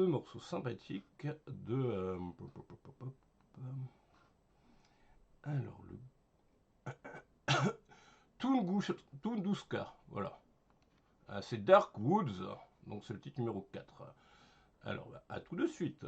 ce morceau sympathique de... alors, le... Tunguska, voilà. C'est Dark Woods, donc c'est le titre numéro 4. Alors, à tout de suite.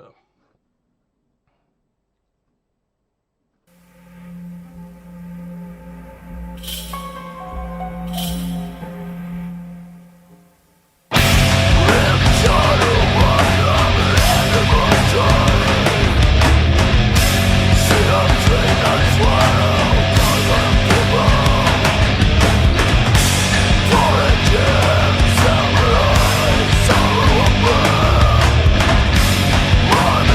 One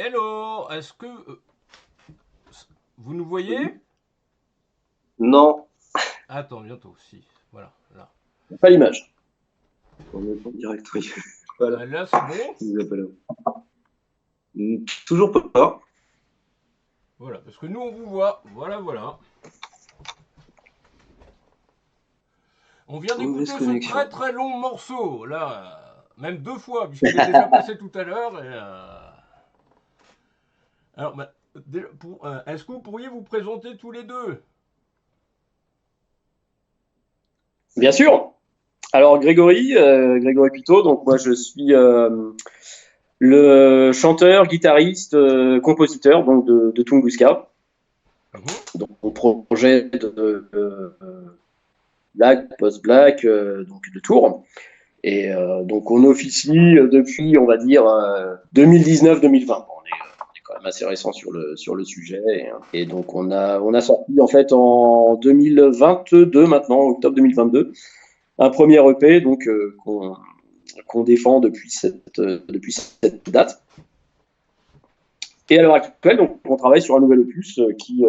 hello, est-ce que vous nous voyez? Non, Attends, bientôt, si. Voilà, là. pas l'image. On est en direct, oui. Voilà, Là, c'est bon. je vous appelle. Toujours pas. Voilà, parce que nous, on vous voit. Voilà, voilà. On vient d'écouter Mauvaise ce connexion. très très long morceau, là. Même 2 fois, puisqu'il est déjà passé tout à l'heure. Alors, bah, est-ce que vous pourriez vous présenter tous les deux? Bien sûr. Alors Grégory Pitot, donc moi je suis le chanteur, guitariste, compositeur donc de Tunguska. Mhm. Donc mon projet black, post-black, donc de Tours. Et donc on officie depuis, on va dire, 2019-2020. On est quand même assez récent sur le sujet. Et donc on a sorti en fait en 2022 maintenant, octobre 2022, un premier EP donc qu'on défend depuis cette date. Et à l'heure actuelle, donc, on travaille sur un nouvel opus qui,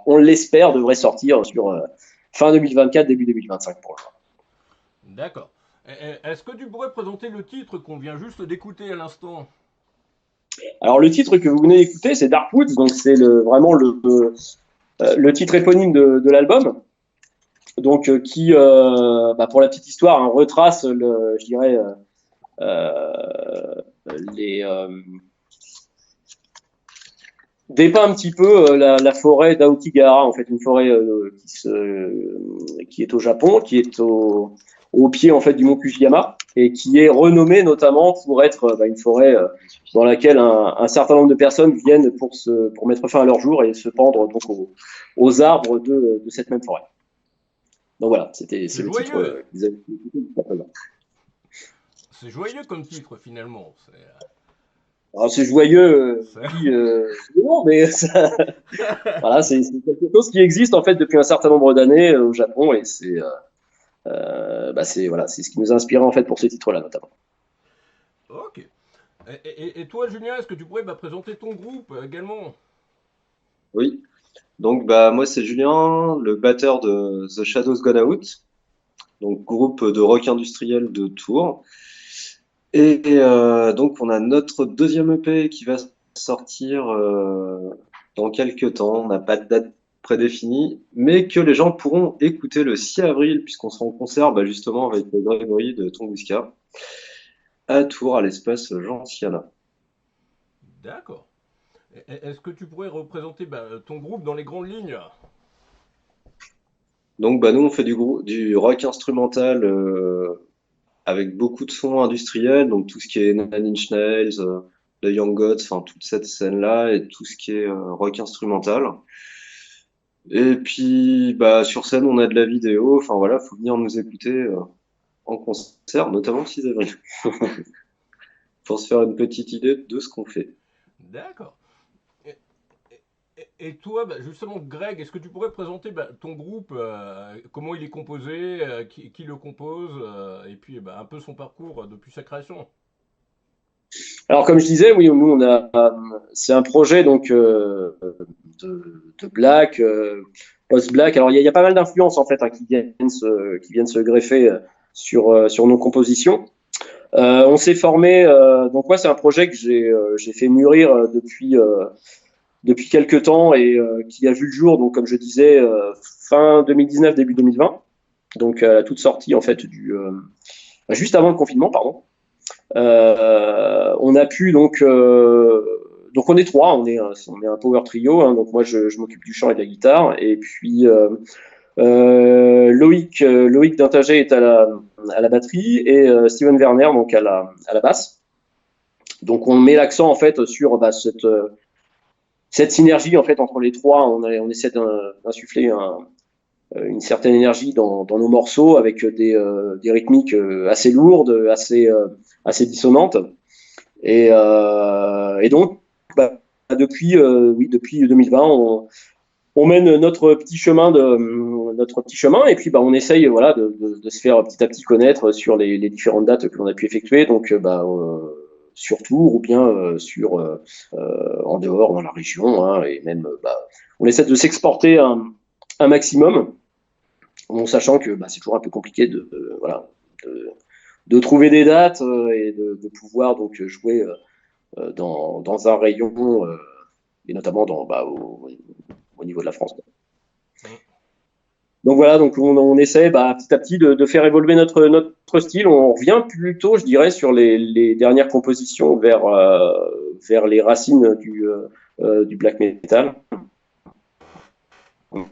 on l'espère, devrait sortir sur fin 2024, début 2025 pour le moment. D'accord. Est-ce que tu pourrais présenter le titre qu'on vient juste d'écouter à l'instant? Alors le titre que vous venez d'écouter, c'est Darkwoods, donc c'est vraiment le titre éponyme de l'album. Donc qui, pour la petite histoire, hein, retrace je dirais, les dépeint un petit peu la forêt d'Aokigahara, en fait, une forêt qui est au Japon, qui est au pied en fait du mont Fujiyama et qui est renommée notamment pour être une forêt dans laquelle un certain nombre de personnes viennent pour mettre fin à leur jour et se pendre donc aux arbres de cette même forêt. Donc voilà, c'est C'est le titre joyeux. que vous avez écouté. C'est joyeux comme titre finalement. Alors c'est joyeux, C'est- oui, non, mais voilà, c'est quelque chose qui existe en fait depuis un certain nombre d'années au Japon et c'est voilà, c'est ce qui nous a inspiré en fait pour ce titre-là notamment. Ok. Et toi, Julien, est-ce que tu pourrais présenter ton groupe également? Oui, donc moi c'est Julien, le batteur de The Shadows Gone Out, donc groupe de rock industriel de Tours. Et donc on a notre deuxième EP qui va sortir dans quelques temps, on n'a pas de date prédéfinie, mais que les gens pourront écouter le 6 avril, puisqu'on sera en concert justement avec Grégory de Tunguska à Tours, à l'espace Gentiana. D'accord. Est-ce que tu pourrais représenter ton groupe dans les grandes lignes? Donc nous on fait du rock instrumental avec beaucoup de sons industriels, donc tout ce qui est Nine Inch Nails, The Young Gods, enfin toute cette scène-là et tout ce qui est rock instrumental. Et puis sur scène on a de la vidéo, enfin voilà, faut venir nous écouter en concert, notamment le 6 avril, pour se faire une petite idée de ce qu'on fait. D'accord. Et, et toi, justement, Greg, est-ce que tu pourrais présenter ton groupe, comment il est composé, qui le compose, et puis un peu son parcours depuis sa création? Alors comme je disais, oui, nous c'est un projet donc de black, post-black. Alors il y a pas mal d'influences en fait qui viennent se greffer sur nos compositions. On s'est formé, donc moi c'est un projet que j'ai fait mûrir depuis quelques temps et qui a vu le jour, donc comme je disais, fin 2019, début 2020, donc à la toute sortie en fait juste avant le confinement, pardon. On a pu donc on est trois, on est un power trio, hein, donc moi je m'occupe du chant et de la guitare, et puis Loïc Dintagé est à la batterie et Steven Werner donc à la basse. Donc on met l'accent en fait sur cette synergie en fait entre les trois. On essaie d'insuffler une certaine énergie dans nos morceaux avec des rythmiques assez lourdes, assez dissonantes. Et donc depuis 2020, on mène notre petit chemin et puis on essaye de se faire petit à petit connaître sur les différentes dates que l'on a pu effectuer. Donc sur Tours ou bien en dehors, dans la région, hein, et même on essaie de s'exporter un maximum, en sachant que c'est toujours un peu compliqué voilà, de trouver des dates et de pouvoir donc jouer dans un rayon et notamment au niveau de la France. Mm. Donc voilà, donc on essaie petit à petit de faire évoluer notre style. On revient plutôt, je dirais, sur les dernières compositions vers les racines du black metal. On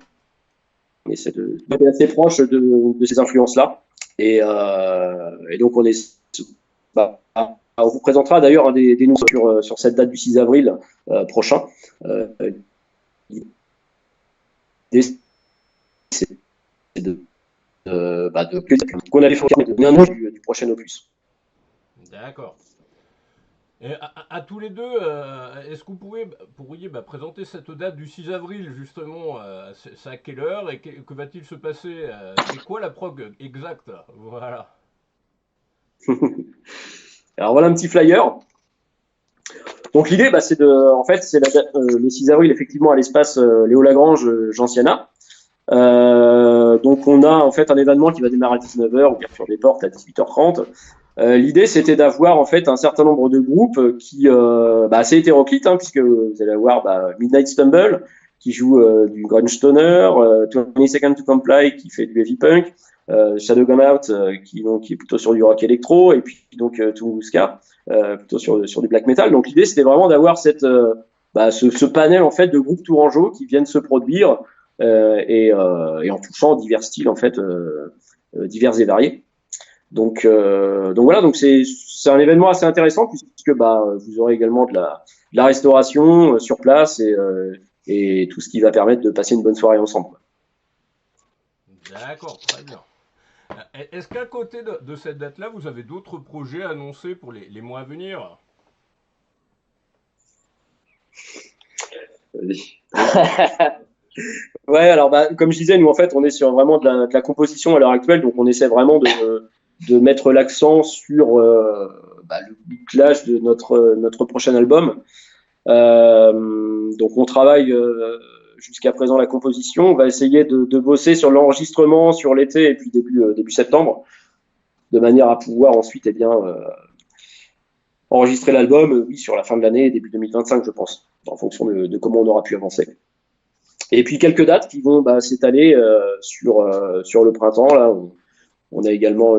essaie d'être assez proche de ces influences-là. Et donc on vous présentera d'ailleurs des news sur cette date du 6 avril prochain. Qu'on allait faire un nom du prochain opus. D'accord. Et à tous les deux, est-ce que vous pourriez présenter cette date du 6 avril, justement? C'est à quelle heure et que va-t-il se passer? C'est quoi la prog exacte? Voilà. Alors voilà un petit flyer. Donc l'idée, c'est le 6 avril, effectivement, à l'espace Léo Lagrange, Gentiana. Donc on a en fait un événement qui va démarrer à 19h, ouverture des portes à 18h30. L'idée, c'était d'avoir en fait un certain nombre de groupes qui assez hétéroclites, hein, puisque vous allez avoir Midnight Stumble qui joue du grunge stoner, 20 Seconds to Comply qui fait du heavy punk, Shadow Gone Out qui est plutôt sur du rock électro, et puis donc Tunguska plutôt sur du black metal. Donc l'idée, c'était vraiment d'avoir ce panel en fait de groupes tourangeaux qui viennent se produire et en touchant divers styles en fait divers et variés. Donc voilà, donc c'est un événement assez intéressant puisque vous aurez également de la restauration sur place et tout ce qui va permettre de passer une bonne soirée ensemble. D'accord, très bien. Est-ce qu'à côté de cette date-là, vous avez d'autres projets annoncés pour les mois à venir? Ouais, alors comme je disais, nous en fait, on est sur vraiment de la composition à l'heure actuelle, donc on essaie vraiment de mettre l'accent sur le bouclage de notre prochain album. Donc on travaille jusqu'à présent la composition. On va essayer de bosser sur l'enregistrement sur l'été et puis début septembre, de manière à pouvoir ensuite enregistrer l'album, oui, sur la fin de l'année, début 2025, je pense, en fonction de comment on aura pu avancer. Et puis quelques dates qui vont s'étaler sur le printemps. Là, on a également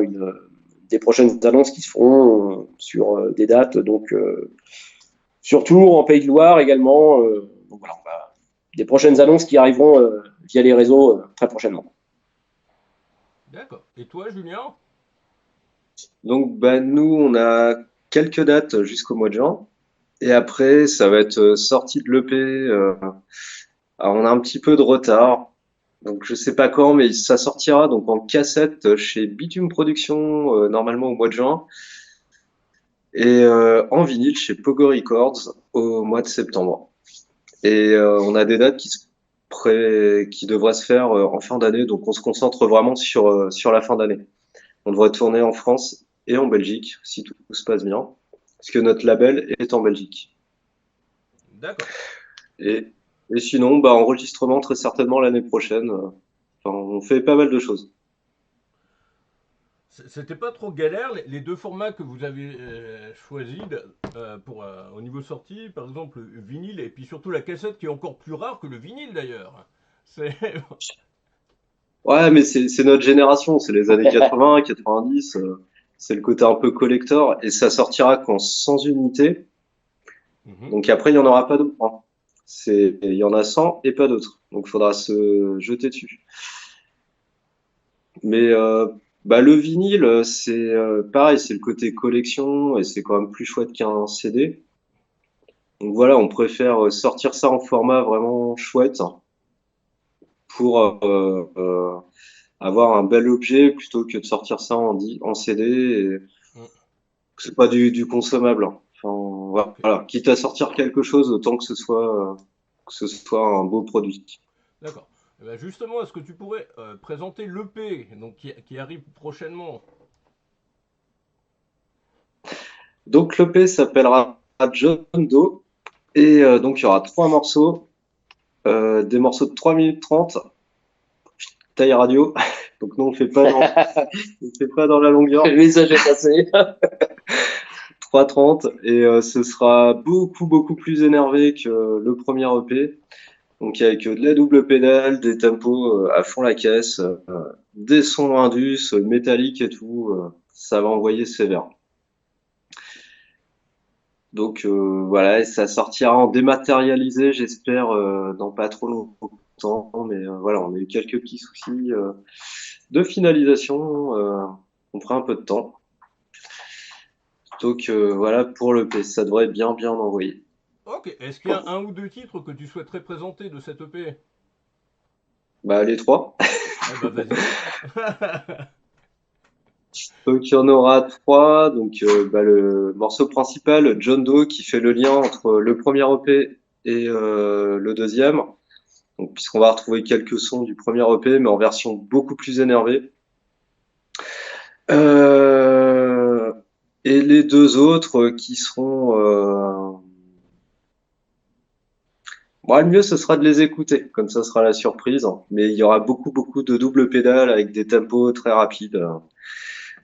des prochaines annonces qui se feront sur des dates, donc sur Tours, en Pays de Loire également. Donc voilà, des prochaines annonces qui arriveront via les réseaux très prochainement. D'accord. Et toi, Julien? Donc, nous, on a quelques dates jusqu'au mois de juin. Et après, ça va être sorti de l'EP. Alors, on a un petit peu de retard. Donc, je sais pas quand, mais ça sortira donc en cassette chez Bitume Productions, normalement au mois de juin. Et en vinyle chez Pogo Records au mois de septembre. Et on a des dates qui devraient se faire en fin d'année. Donc, on se concentre vraiment sur la fin d'année. On devrait tourner en France et en Belgique, si tout se passe bien, parce que notre label est en Belgique. D'accord. Et sinon, enregistrement très certainement l'année prochaine. On fait pas mal de choses. C'était pas trop galère les deux formats que vous avez choisis au niveau sortie, par exemple le vinyle et puis surtout la cassette qui est encore plus rare que le vinyle d'ailleurs. C'est Ouais, mais c'est notre génération, c'est les années 80, 90, c'est le côté un peu collector, et ça sortira qu'en 100 unités. Mhm. Donc après, il n'y en aura pas d'autres, hein. Il y en a 100 et pas d'autres. Donc il faudra se jeter dessus. Mais le vinyle, c'est pareil, c'est le côté collection et c'est quand même plus chouette qu'un CD. Donc voilà, on préfère sortir ça en format vraiment chouette pour avoir un bel objet plutôt que de sortir ça en CD et Mm. que c'est pas du consommable, hein. Enfin, Ok. voilà, quitte à sortir quelque chose, autant que ce soit un beau produit. D'accord. Eh ben, justement, est-ce que tu pourrais présenter l'EP donc qui arrive prochainement? Donc l'EP s'appellera John Doe et donc il y aura 3 morceaux, des morceaux de 3 minutes 30, taille radio. Donc nous on fait pas on fait pas dans la longueur. Le message est passé. 3:30 et ce sera beaucoup plus énervé que le premier EP. Donc avec de la double pédale, des tempos à fond la caisse, des sons indus, métalliques et tout, ça va envoyer sévère. Donc voilà, et ça sortira en dématérialisé, j'espère, dans pas trop longtemps. Mais voilà, on a eu quelques petits soucis de finalisation. On prend un peu de temps. Donc voilà pour le P, ça devrait bien envoyer. Ok, est-ce qu'il y a un ou deux titres que tu souhaiterais présenter de cette EP? Bah les 3. Eh ben vas-y. Donc il y en aura 3. Donc le morceau principal, John Doe, qui fait le lien entre le premier EP et le deuxième. Donc puisqu'on va retrouver quelques sons du premier EP, mais en version beaucoup plus énervée. Et les 2 autres qui seront bon, le mieux, ce sera de les écouter, comme ça sera la surprise. Mais il y aura beaucoup de double pédales avec des tempos très rapides,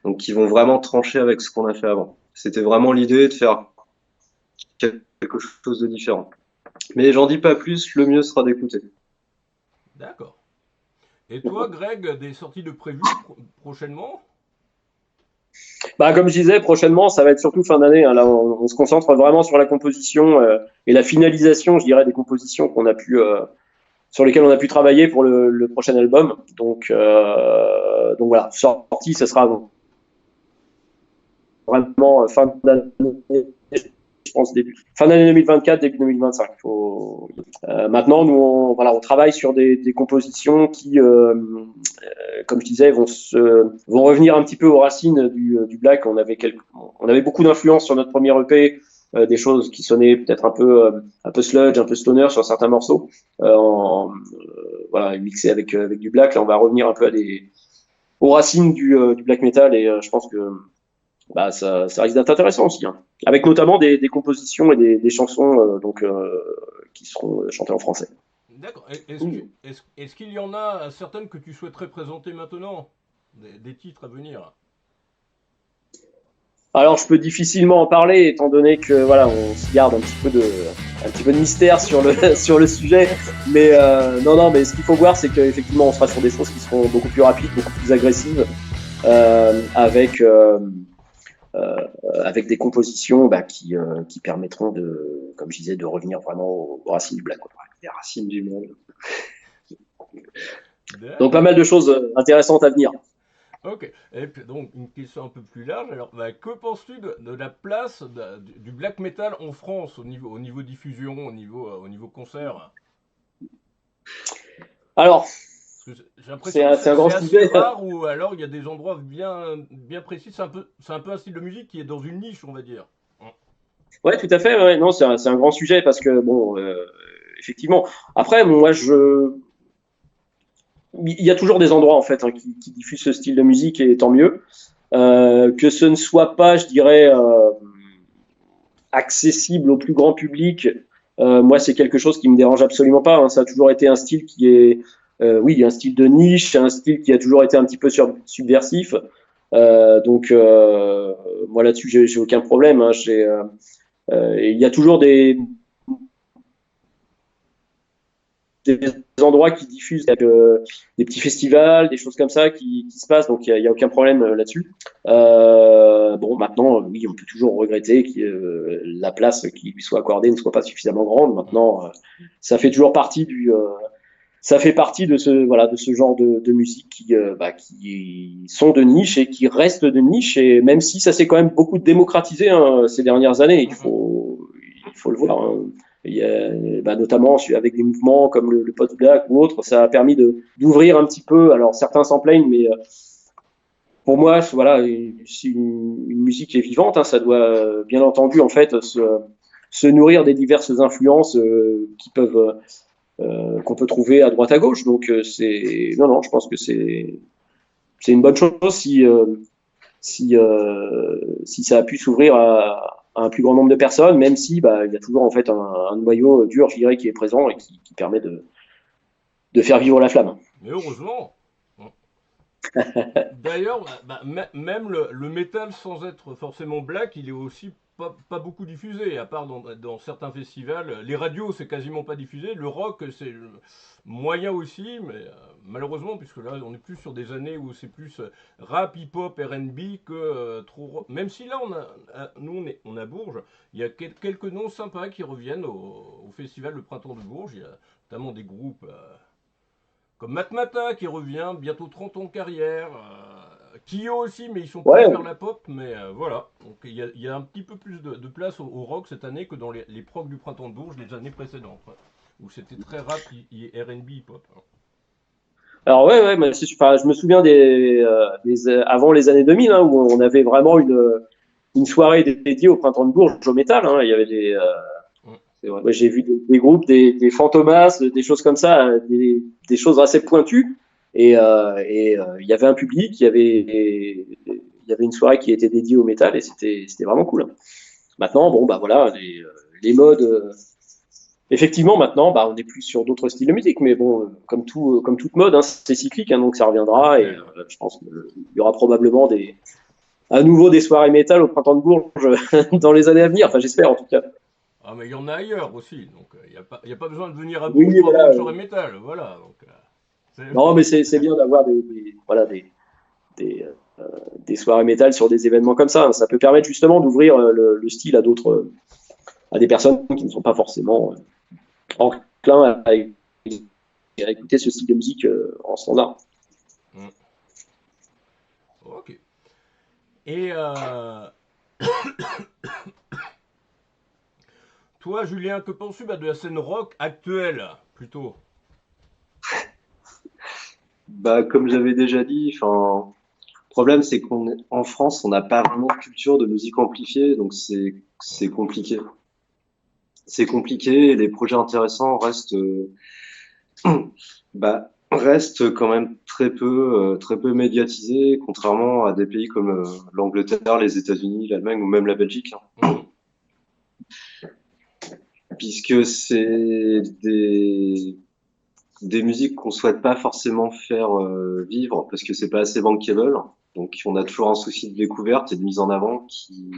donc qui vont vraiment trancher avec ce qu'on a fait avant. C'était vraiment l'idée de faire quelque chose de différent. Mais j'en dis pas plus, le mieux sera d'écouter. D'accord. Et toi, Greg, des sorties de prévues prochainement? Bah, comme je disais, prochainement, ça va être surtout fin d'année, hein. Là, on se concentre vraiment sur la composition et la finalisation, je dirais, des compositions qu'on a pu, sur lesquelles on a pu travailler pour le prochain album. Donc voilà, sortie, ce sera vraiment fin d'année, je pense fin d'année 2024, début 2025. Maintenant, nous, on travaille sur des compositions qui, comme je disais, vont revenir un petit peu aux racines du black. On avait beaucoup d'influence sur notre premier EP, des choses qui sonnaient peut-être un peu sludge, un peu stoner sur certains morceaux, voilà, mixés avec du black. Là, on va revenir un peu aux racines du black metal et je pense que bah, ça risque d'être intéressant aussi, hein. Avec notamment des compositions et des chansons qui seront chantées en français. D'accord. Est-ce qu'il y en a certaines que tu souhaiterais présenter maintenant? Des titres à venir? Alors, je peux difficilement en parler, étant donné que voilà, on se garde un petit peu de mystère sur le sujet. Mais non, mais ce qu'il faut voir, c'est qu'effectivement, on sera sur des choses qui seront beaucoup plus rapides, beaucoup plus agressives, avec des compositions qui permettront comme je disais, de revenir vraiment aux racines du black, quoi. Les racines du monde. Donc pas mal de choses intéressantes à venir. Ok. Et puis donc une question un peu plus large. Alors, que penses-tu de la place du black metal en France au niveau diffusion, au niveau concert? Alors, j'ai l'impression que c'est un grand assez sujet. rare, ou alors il y a des endroits bien précis. C'est un peu un style de musique qui est dans une niche, on va dire. Ouais, tout à fait. Ouais. Non, c'est un grand sujet parce que bon, effectivement. Après, moi, il y a toujours des endroits en fait, hein, qui diffusent ce style de musique et tant mieux. Que ce ne soit pas, je dirais, accessible au plus grand public. Moi, c'est quelque chose qui me dérange absolument pas, hein. Ça a toujours été un style qui est, oui, un style de niche, un style qui a toujours été un petit peu subversif. Donc, moi là-dessus, j'ai aucun problème, hein. Il y a toujours des endroits qui diffusent des petits festivals, des choses comme ça qui se passent, donc il y a aucun problème là-dessus. Bon, maintenant, oui, on peut toujours regretter que la place qui lui soit accordée ne soit pas suffisamment grande. Maintenant, ça fait toujours partie ça fait partie de ce genre de musique qui sont de niche et qui restent de niche, et même si ça s'est quand même beaucoup démocratisé, hein, ces dernières années, il faut le voir, hein. Notamment avec des mouvements comme le post-black ou autre, ça a permis d'ouvrir un petit peu. Alors certains s'en plaignent, mais pour moi, voilà, c'est une musique qui est vivante, hein. Ça doit bien entendu en fait se nourrir des diverses influences qu'on peut trouver à droite à gauche. Donc non, je pense que c'est une bonne chose si ça a pu s'ouvrir un plus grand nombre de personnes, même si il y a toujours en fait un noyau dur, je dirais, qui est présent et qui permet de faire vivre la flamme. Mais heureusement. D'ailleurs, même le métal, sans être forcément black, il est aussi pas beaucoup diffusé, à part dans certains festivals. Les radios, c'est quasiment pas diffusé. Le rock, c'est moyen aussi, mais malheureusement, puisque là, on est plus sur des années où c'est plus rap, hip-hop, R&B que trop rock. Même si là, nous, on a Bourges, il y a quelques noms sympas qui reviennent au festival Le Printemps de Bourges. Il y a notamment des groupes comme Matmata qui revient, bientôt 30 ans de carrière. Kyo aussi, mais ils sont plus vers la pop. Mais voilà, donc il y a un petit peu plus de place au rock cette année que dans les procs du Printemps de Bourges les années précédentes, où c'était très rap et R&B hip-hop. Alors ouais, mais je me souviens avant les années 2000, où on avait vraiment une soirée dédiée au Printemps de Bourges au métal. Il y avait ouais, j'ai vu des groupes, des Fantomas, des choses comme ça, des choses assez pointues. Et il y avait un public, il y avait une soirée qui était dédiée au métal et c'était vraiment cool. Maintenant, voilà, les modes. Effectivement, maintenant, on est plus sur d'autres styles de musique, mais bon, comme toute mode, c'est cyclique, donc ça reviendra. Et je pense qu'il y aura probablement à nouveau des soirées métal au Printemps de Bourges dans les années à venir. Enfin, j'espère en tout cas. Ah, mais il y en a ailleurs aussi, donc il n'y a pas besoin de venir à Bourges pour avoir une soirée métal, voilà. Donc, non, mais c'est bien d'avoir des soirées métal sur des événements comme ça. Ça peut permettre justement d'ouvrir le style à des personnes qui ne sont pas forcément enclins à écouter ce style de musique en standard. Ok. Et toi, Julien, que penses-tu de la scène rock actuelle, plutôt? Comme j'avais déjà dit, le problème c'est qu'en France, on n'a pas vraiment de culture de musique amplifiée, donc c'est compliqué. C'est compliqué et les projets intéressants restent quand même très peu médiatisés, contrairement à des pays comme l'Angleterre, les États-Unis, l'Allemagne ou même la Belgique. Puisque c'est des musiques qu'on souhaite pas forcément faire vivre parce que c'est pas assez bankable. Donc on a toujours un souci de découverte et de mise en avant qui,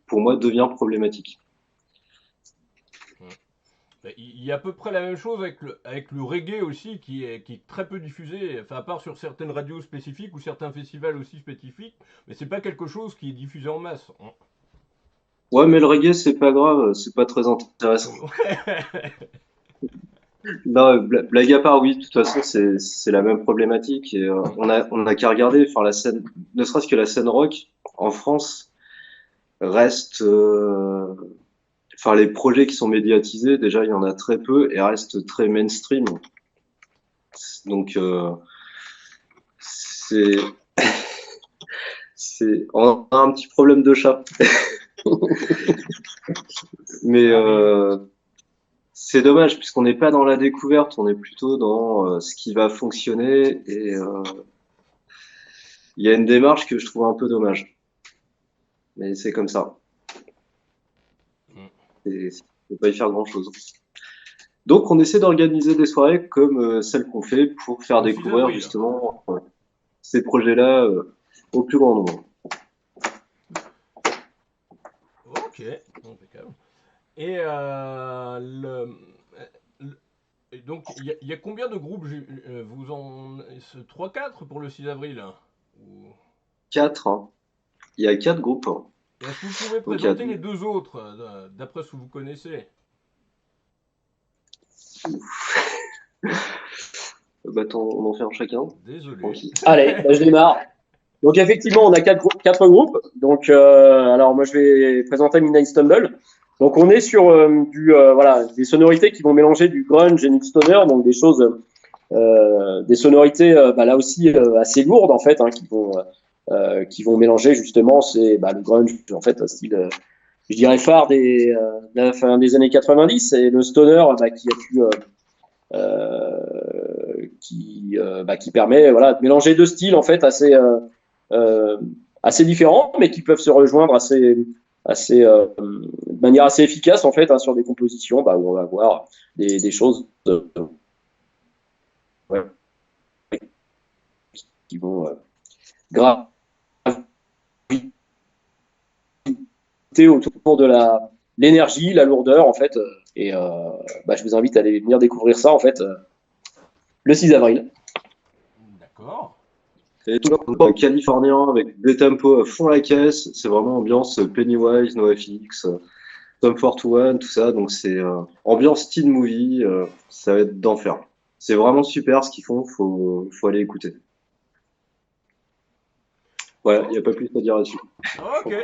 pour moi, devient problématique. Il y a à peu près la même chose avec le reggae aussi, qui est très peu diffusé, enfin, à part sur certaines radios spécifiques ou certains festivals aussi spécifiques, mais c'est pas quelque chose qui est diffusé en masse. Ouais, mais le reggae, c'est pas grave, c'est pas très intéressant. Non, blague à part, oui, de toute façon, c'est la même problématique et on a qu'à regarder, enfin la scène, ne serait-ce que la scène rock en France reste, les projets qui sont médiatisés, déjà il y en a très peu et restent très mainstream. Donc on a un petit problème de chat. Mais c'est dommage puisqu'on n'est pas dans la découverte, on est plutôt dans ce qui va fonctionner et il y a une démarche que je trouve un peu dommage. Mais c'est comme ça. Et on peut pas y faire grand-chose. Donc on essaie d'organiser des soirées comme celles qu'on fait pour faire découvrir justement ces projets-là au plus grand nombre. Ok, impeccable. Et donc, il y a combien de groupes vous en 3-4 pour le 6 avril? 4, hein. Il y a 4 groupes. Est-ce que vous pouvez présenter les deux autres, d'après ce que vous connaissez? On en fait un chacun. Désolé. Allez, je démarre. Donc effectivement, on a quatre groupes. Donc, alors moi je vais présenter Midnight Stumble. Donc on est sur des sonorités qui vont mélanger du grunge et du stoner, donc des choses, des sonorités là aussi assez lourdes en fait, qui vont mélanger justement le grunge en fait, style je dirais phare de la fin des années 90 et le stoner qui permet de mélanger deux styles en fait assez différents, mais qui peuvent se rejoindre de manière assez efficace en fait hein, sur des compositions où on va avoir des choses ouais, qui vont graviter autour de l'énergie, la lourdeur en fait. Et je vous invite à aller venir découvrir ça en fait le 6 avril. D'accord. Et tout le monde californien avec des tempos à fond la caisse. C'est vraiment ambiance Pennywise, NoFX, Sum 41, tout ça. Donc c'est ambiance teen movie. Ça va être d'enfer. C'est vraiment super ce qu'ils font. Faut aller écouter. Voilà, il n'y a pas plus à dire là-dessus. Ok.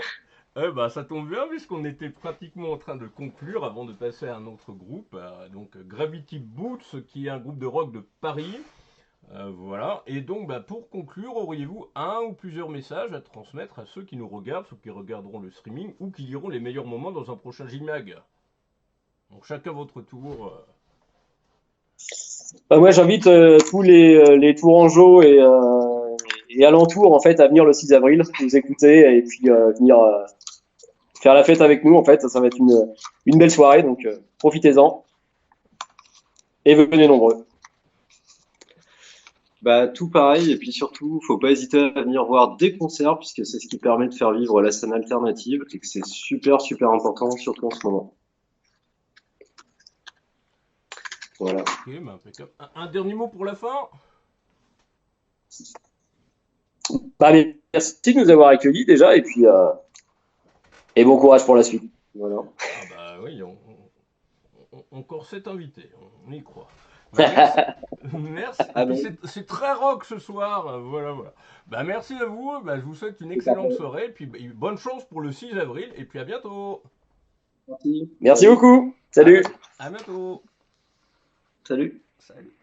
Ça tombe bien puisqu'on était pratiquement en train de conclure avant de passer à un autre groupe, donc Gravity Boots, qui est un groupe de rock de Paris. Voilà. Et donc, pour conclure, auriez-vous un ou plusieurs messages à transmettre à ceux qui nous regardent, ceux qui regarderont le streaming ou qui liront les meilleurs moments dans un prochain JMag? Donc, chacun votre tour. Moi, j'invite tous les Tourangeaux et alentours en fait à venir le 6 avril, nous écouter et puis venir faire la fête avec nous. En fait, ça va être une belle soirée, donc profitez-en et venez nombreux. Tout pareil, et puis surtout, faut pas hésiter à venir voir des concerts, puisque c'est ce qui permet de faire vivre la scène alternative, et que c'est super, super important, surtout en ce moment. Voilà. Ok, impeccable. Un dernier mot pour la fin? Merci de nous avoir accueillis déjà, et puis et bon courage pour la suite. Voilà. Oui, encore 7 invités, on y croit. Merci. Merci. Ah bon. C'est très rock ce soir. Voilà, voilà. Merci à vous. Je vous souhaite une excellente soirée. Et puis bonne chance pour le 6 avril. Et puis à bientôt. Merci beaucoup. Salut. À bientôt. Salut. Salut.